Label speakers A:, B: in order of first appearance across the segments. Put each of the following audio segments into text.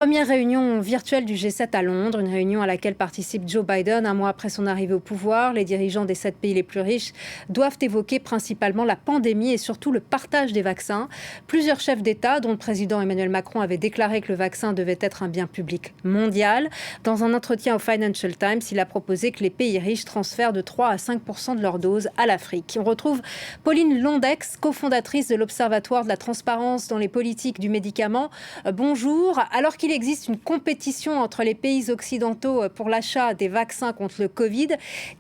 A: Première réunion virtuelle du G7 à Londres, une réunion à laquelle participe Joe Biden un mois après son arrivée au pouvoir. Les dirigeants des 7 pays les plus riches doivent évoquer principalement la pandémie et surtout le partage des vaccins. Plusieurs chefs d'État, dont le président Emmanuel Macron, avaient déclaré que le vaccin devait être un bien public mondial. Dans un entretien au Financial Times, il a proposé que les pays riches transfèrent de 3 à 5% de leurs doses à l'Afrique. On retrouve Pauline Londex, cofondatrice de l'Observatoire de la transparence dans les politiques du médicament. Bonjour. Alors qu'il existe une compétition entre les pays occidentaux pour l'achat des vaccins contre le Covid,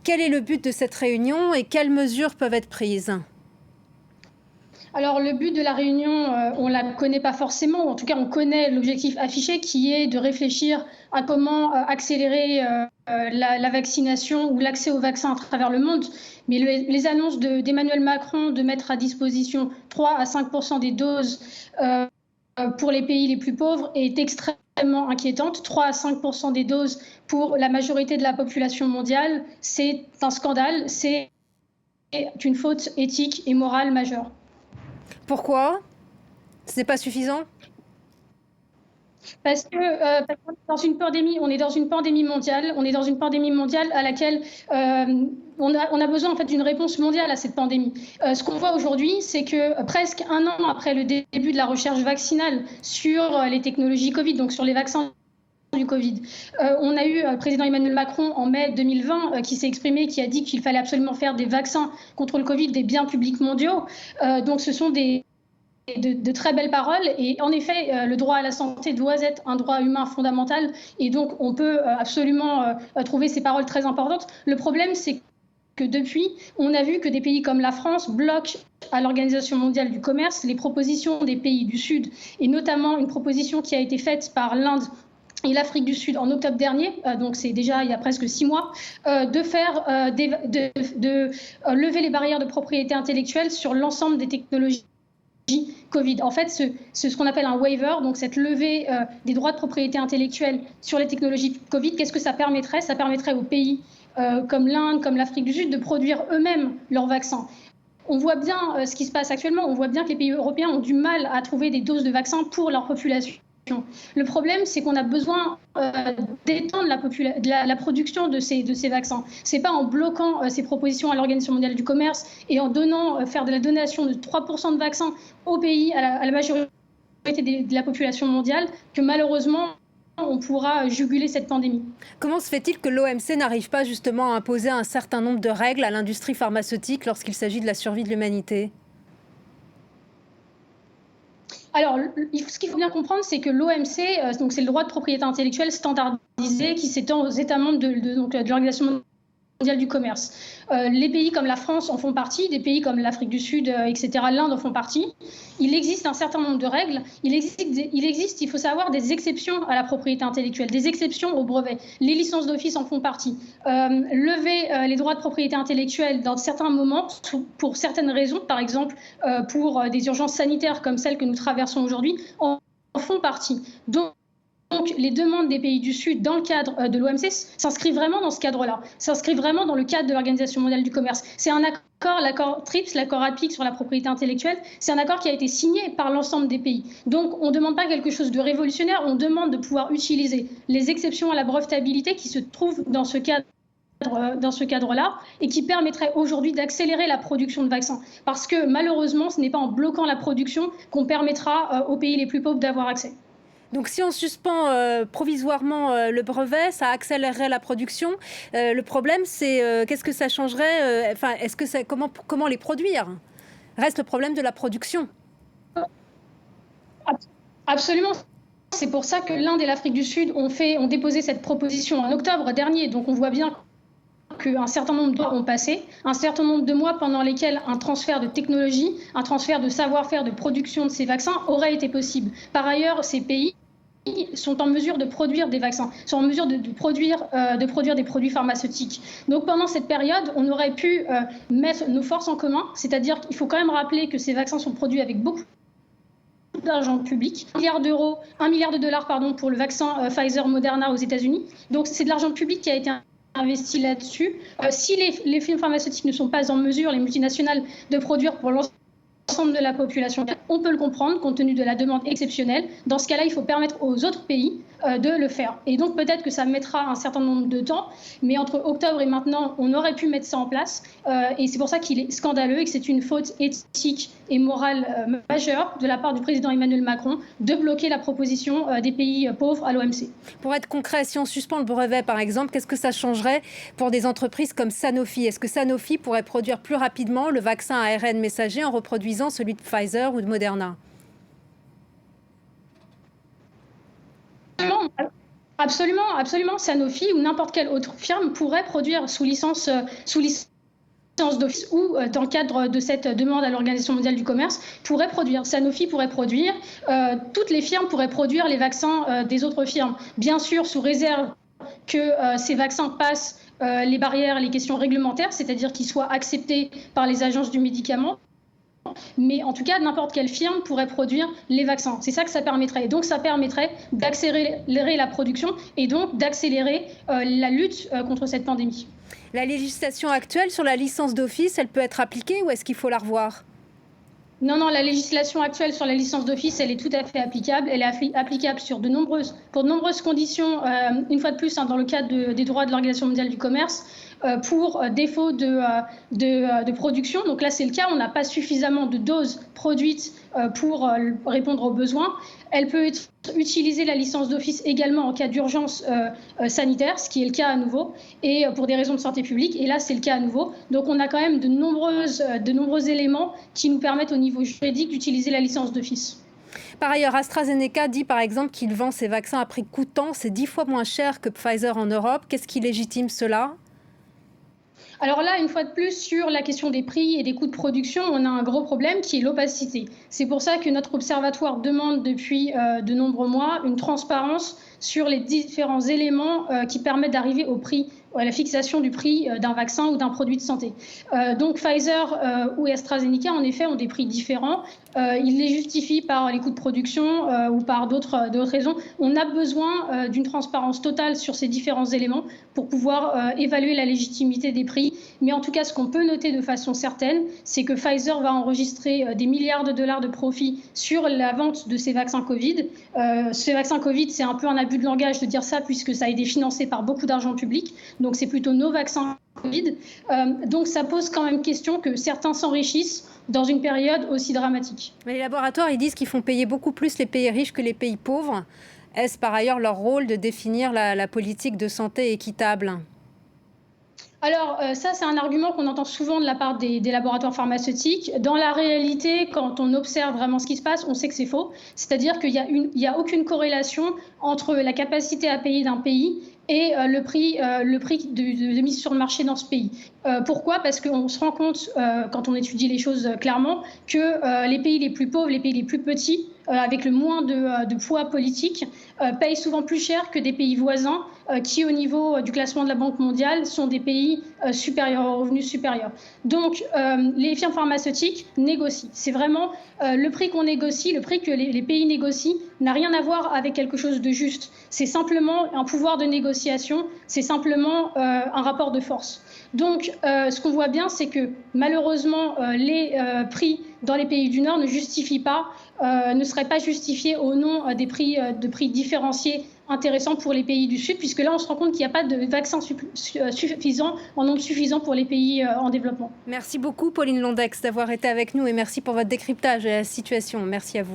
A: quel est le but de cette réunion et quelles mesures peuvent être prises ?
B: Alors le but de la réunion, on ne la connaît pas forcément, en tout cas on connaît l'objectif affiché qui est de réfléchir à comment accélérer la vaccination ou l'accès aux vaccins à travers le monde. Mais les annonces d'Emmanuel Macron de mettre à disposition 3 à 5% des doses pour les pays les plus pauvres est extrêmement inquiétante. 3 à 5% des doses pour la majorité de la population mondiale, c'est un scandale, c'est une faute éthique et morale majeure.
A: Pourquoi ? Ce n'est pas suffisant ?
B: Parce qu'on est dans une pandémie, on est dans une pandémie mondiale à laquelle on a besoin en fait d'une réponse mondiale à cette pandémie. Ce qu'on voit aujourd'hui, c'est que presque un an après le début de la recherche vaccinale sur les technologies Covid, donc sur les vaccins du Covid. On a eu le président Emmanuel Macron en mai 2020 qui s'est exprimé, qui a dit qu'il fallait absolument faire des vaccins contre le Covid des biens publics mondiaux. Donc ce sont de très belles paroles et en effet le droit à la santé doit être un droit humain fondamental et donc on peut absolument trouver ces paroles très importantes. Le problème c'est que depuis on a vu que des pays comme la France bloquent à l'Organisation mondiale du commerce les propositions des pays du Sud et notamment une proposition qui a été faite par l'Inde et l'Afrique du Sud en octobre dernier, donc c'est déjà il y a presque 6 mois, de lever les barrières de propriété intellectuelle sur l'ensemble des technologies Covid. En fait, ce qu'on appelle un waiver, donc cette levée des droits de propriété intellectuelle sur les technologies Covid, qu'est-ce que ça permettrait ? Ça permettrait aux pays comme l'Inde, comme l'Afrique du Sud, de produire eux-mêmes leurs vaccins. On voit bien ce qui se passe actuellement, on voit bien que les pays européens ont du mal à trouver des doses de vaccins pour leur population. Le problème, c'est qu'on a besoin d'étendre la production de ces vaccins. Ce n'est pas en bloquant ces propositions à l'Organisation mondiale du commerce et en faire de la donation de 3% de vaccins aux pays, à la majorité de la population mondiale, que malheureusement, on pourra juguler cette pandémie.
A: Comment se fait-il que l'OMC n'arrive pas justement à imposer un certain nombre de règles à l'industrie pharmaceutique lorsqu'il s'agit de la survie de l'humanité ?
B: Alors, ce qu'il faut bien comprendre, c'est que l'OMC, donc c'est le droit de propriété intellectuelle standardisé qui s'étend aux États membres de l'Organisation mondiale du commerce. Les pays comme la France en font partie, des pays comme l'Afrique du Sud, etc., l'Inde en font partie. Il existe un certain nombre de règles. Il existe, il faut savoir, des exceptions à la propriété intellectuelle, des exceptions aux brevets. Les licences d'office en font partie. Lever les droits de propriété intellectuelle dans certains moments, pour certaines raisons, par exemple pour des urgences sanitaires comme celles que nous traversons aujourd'hui, en font partie. Donc, les demandes des pays du Sud dans le cadre de l'OMC s'inscrivent vraiment dans ce cadre-là, s'inscrivent vraiment dans le cadre de l'Organisation mondiale du commerce. C'est un accord, l'accord TRIPS, l'accord APIC sur la propriété intellectuelle, c'est un accord qui a été signé par l'ensemble des pays. Donc, on ne demande pas quelque chose de révolutionnaire, on demande de pouvoir utiliser les exceptions à la brevetabilité qui se trouvent dans ce cadre-là et qui permettrait aujourd'hui d'accélérer la production de vaccins. Parce que malheureusement, ce n'est pas en bloquant la production qu'on permettra aux pays les plus pauvres d'avoir accès.
A: Donc si on suspend provisoirement le brevet, ça accélérerait la production. Le problème, c'est qu'est-ce que ça changerait comment les produire ? Reste le problème de la production.
B: Absolument. C'est pour ça que l'Inde et l'Afrique du Sud ont déposé cette proposition en octobre dernier. Donc on voit bien qu'un certain nombre de mois ont passé, un certain nombre de mois pendant lesquels un transfert de technologie, un transfert de savoir-faire de production de ces vaccins aurait été possible. Par ailleurs, ces pays sont en mesure de produire des vaccins, sont en mesure de produire des produits pharmaceutiques. Donc pendant cette période, on aurait pu mettre nos forces en commun, c'est-à-dire qu'il faut quand même rappeler que ces vaccins sont produits avec beaucoup d'argent public, 1 milliard de dollars pour le vaccin Pfizer Moderna aux États-Unis. Donc c'est de l'argent public qui a été investi là-dessus. Si les firmes pharmaceutiques ne sont pas en mesure, les multinationales, de produire pour l'ensemble de la population, on peut le comprendre compte tenu de la demande exceptionnelle. Dans ce cas-là, il faut permettre aux autres pays de le faire. Et donc peut-être que ça mettra un certain nombre de temps, mais entre octobre et maintenant, on aurait pu mettre ça en place. Et c'est pour ça qu'il est scandaleux et que c'est une faute éthique et morale majeure de la part du président Emmanuel Macron de bloquer la proposition des pays pauvres à l'OMC.
A: Pour être concret, si on suspend le brevet, par exemple, qu'est-ce que ça changerait pour des entreprises comme Sanofi? Est-ce que Sanofi pourrait produire plus rapidement le vaccin à ARN messager en reproduisant celui de Pfizer ou de Moderna?
B: Absolument, absolument. Sanofi ou n'importe quelle autre firme pourrait produire sous licence d'office ou dans le cadre de cette demande à l'Organisation mondiale du commerce, pourrait produire. Sanofi pourrait produire, toutes les firmes pourraient produire les vaccins des autres firmes, bien sûr sous réserve que ces vaccins passent les barrières, les questions réglementaires, c'est-à-dire qu'ils soient acceptés par les agences du médicament. Mais en tout cas, n'importe quelle firme pourrait produire les vaccins. C'est ça que ça permettrait. Et donc, ça permettrait d'accélérer la production et donc d'accélérer la lutte contre cette pandémie.
A: La législation actuelle sur la licence d'office, elle peut être appliquée ou est-ce qu'il faut la revoir?
B: Non, la législation actuelle sur la licence d'office, elle est tout à fait applicable. Elle est applicable pour de nombreuses conditions, une fois de plus, dans le cadre des droits de l'Organisation mondiale du commerce, pour défaut de production. Donc là, c'est le cas. On n'a pas suffisamment de doses produites pour répondre aux besoins. Elle peut être utilisée, la licence d'office, également en cas d'urgence sanitaire, ce qui est le cas à nouveau, et pour des raisons de santé publique. Et là, c'est le cas à nouveau. Donc on a quand même de nombreux éléments qui nous permettent au niveau juridique d'utiliser la licence d'office.
A: Par ailleurs, AstraZeneca dit par exemple qu'il vend ses vaccins à prix coûtant. C'est 10 fois moins cher que Pfizer en Europe. Qu'est-ce qui légitime cela?
B: Alors là, une fois de plus, sur la question des prix et des coûts de production, on a un gros problème qui est l'opacité. C'est pour ça que notre observatoire demande depuis de nombreux mois une transparence sur les différents éléments qui permettent d'arriver au prix, à la fixation du prix d'un vaccin ou d'un produit de santé. Donc Pfizer ou AstraZeneca, en effet, ont des prix différents. Ils les justifient par les coûts de production ou par d'autres raisons. On a besoin d'une transparence totale sur ces différents éléments pour pouvoir évaluer la légitimité des prix. Mais en tout cas, ce qu'on peut noter de façon certaine, c'est que Pfizer va enregistrer des milliards de dollars de profit sur la vente de ces vaccins Covid. Ces vaccins Covid, c'est un peu un abus de langage de dire ça puisque ça a été financé par beaucoup d'argent public. Donc c'est plutôt nos vaccins Covid. Donc ça pose quand même question que certains s'enrichissent dans une période aussi dramatique.
A: Mais les laboratoires, ils disent qu'ils font payer beaucoup plus les pays riches que les pays pauvres. Est-ce par ailleurs leur rôle de définir la politique de santé équitable?
B: Alors ça, c'est un argument qu'on entend souvent de la part des laboratoires pharmaceutiques. Dans la réalité, quand on observe vraiment ce qui se passe, on sait que c'est faux. C'est-à-dire qu'il n'y a aucune corrélation entre la capacité à payer d'un pays et le prix de mise sur le marché dans ce pays. Pourquoi? Parce qu'on se rend compte, quand on étudie les choses clairement, que les pays les plus pauvres, les pays les plus petits, avec le moins de poids politique, payent souvent plus cher que des pays voisins qui, au niveau du classement de la Banque mondiale, sont des pays supérieurs, aux revenus supérieurs. Donc, les firmes pharmaceutiques négocient. C'est vraiment le prix qu'on négocie, le prix que les pays négocient n'a rien à voir avec quelque chose de juste. C'est simplement un pouvoir de négociation, c'est simplement un rapport de force. Donc, ce qu'on voit bien, c'est que malheureusement, les prix dans les pays du Nord ne seraient pas justifiés au nom de prix différenciés intéressants pour les pays du Sud, puisque là, on se rend compte qu'il n'y a pas de vaccins suffisants, en nombre suffisant pour les pays en développement.
A: Merci beaucoup, Pauline Londex, d'avoir été avec nous et merci pour votre décryptage de la situation. Merci à vous.